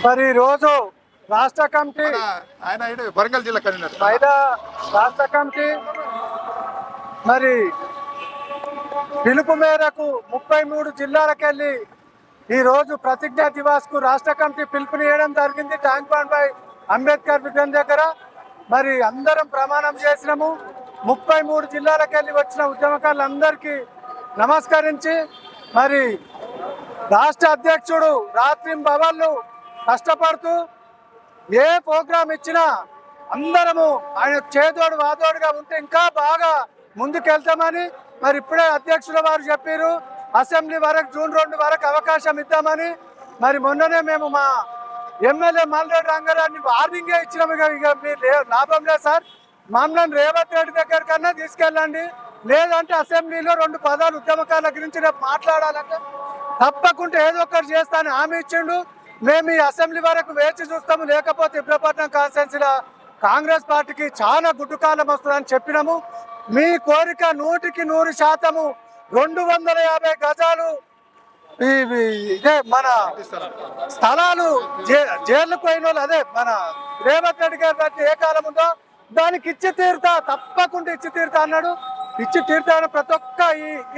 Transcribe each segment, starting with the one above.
మరి రోజు రాష్ట్ర కమిటీ ఆయన వరంగల్ జిల్లా కన్వీనర్ మహిళా రాష్ట్ర కమిటీ మరి పిలుపు మేరకు 33 జిల్లాలకెళ్ళి ఈ రోజు ప్రతిజ్ఞా దివాస్ కు రాష్ట్ర కమిటీ పిలుపునియడం జరిగింది. ట్యాంక్ బండ్ బై అంబేద్కర్ విగ్రహం దగ్గర మరి అందరం ప్రమాణం చేసినాము. 33 జిల్లాలకెళ్ళి వచ్చిన ఉద్యమకారులందరికీ నమస్కరించి మరి రాష్ట్ర అధ్యక్షుడు రాత్రింబవళ్ళు కష్టపడుతూ ఏ ప్రోగ్రాం ఇచ్చినా అందరము ఆయన చేదోడు వాదోడుగా ఉంటే ఇంకా బాగా ముందుకెళ్తామని మరి ఇప్పుడే అధ్యక్షుల వారు చెప్పారు. అసెంబ్లీ వరకు జూన్ 2 వరకు అవకాశం ఇద్దామని. మరి మొన్ననే మేము మా ఎమ్మెల్యే మల్రెడ్డి రంగారాన్ని వార్నింగే ఇచ్చినాము. ఇక మీరు లాభం లేదు సార్, మమ్మల్ని రేవంత్ రెడ్డి దగ్గర కన్నా తీసుకెళ్ళండి, లేదంటే అసెంబ్లీలో 2 పదాలు ఉద్యమకారుల గురించి రేపు మాట్లాడాలంటే తప్పకుండా ఏదో ఒకటి చేస్తానని హామీ ఇచ్చిండు. మేము ఈ అసెంబ్లీ వరకు వేచి చూస్తాము, లేకపోతే ఇబ్రపట్నం కాన్స్టిట్యున్సీలో కాంగ్రెస్ పార్టీకి చాలా గుడ్డు కాలం వస్తుందని చెప్పినాము. మీ కోరిక 100% 250 గజాలు ఇదే మన స్థలాలు జైలుకు పోయిన వాళ్ళు, అదే మన రేవంత్ రెడ్డి గారి బట్టి ఏ కాలం ఉందో దానికి ఇచ్చి తీరుతా, తప్పకుండా ఇచ్చి తీరుతా అన్నాడు. ఇచ్చి తీరుతా ప్రతి ఒక్క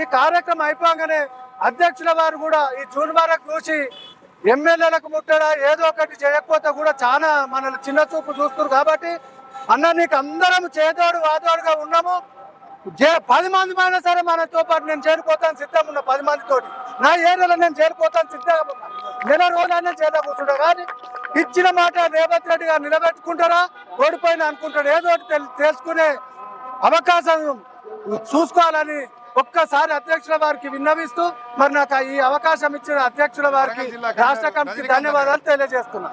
ఈ కార్యక్రమం అయిపోగానే అధ్యక్షుల వారు కూడా ఈ జూన్ వరకు చూసి ఎమ్మెల్యేలకు ముట్టడా ఏదో ఒకటి చేయకపోతే కూడా చాలా మనల్ని చిన్న చూపు చూస్తున్నారు. కాబట్టి అన్న నీకు అందరం చేదోడు వాదోడుగా ఉన్నాము. 10 మంది అయినా సరే మనతో పాటు నేను చేరిపోతాను సిద్ధంగా ఉన్నా. 10 మందితోటి నా ఏరియాలో నేను చేరిపోతాను సిద్ధంగా ఉన్నా. నెల రోజులైనా చేద్దా కూర్చుంటా. కానీ ఇచ్చిన మాట రేవంత్ రెడ్డి గారు నిలబెట్టుకుంటారా, ఓడిపోయినా అనుకుంటాడు. ఏదో ఒకటి తెలుసుకునే అవకాశం చూసుకోవాలని ఒక్కసారి అధ్యక్షుల వారికి విన్నవిస్తూ మరి నాకు ఈ అవకాశం ఇచ్చిన అధ్యక్షుల వారికి రాష్ట్ర కమిటీ ధన్యవాదాలు తెలియజేస్తున్నా.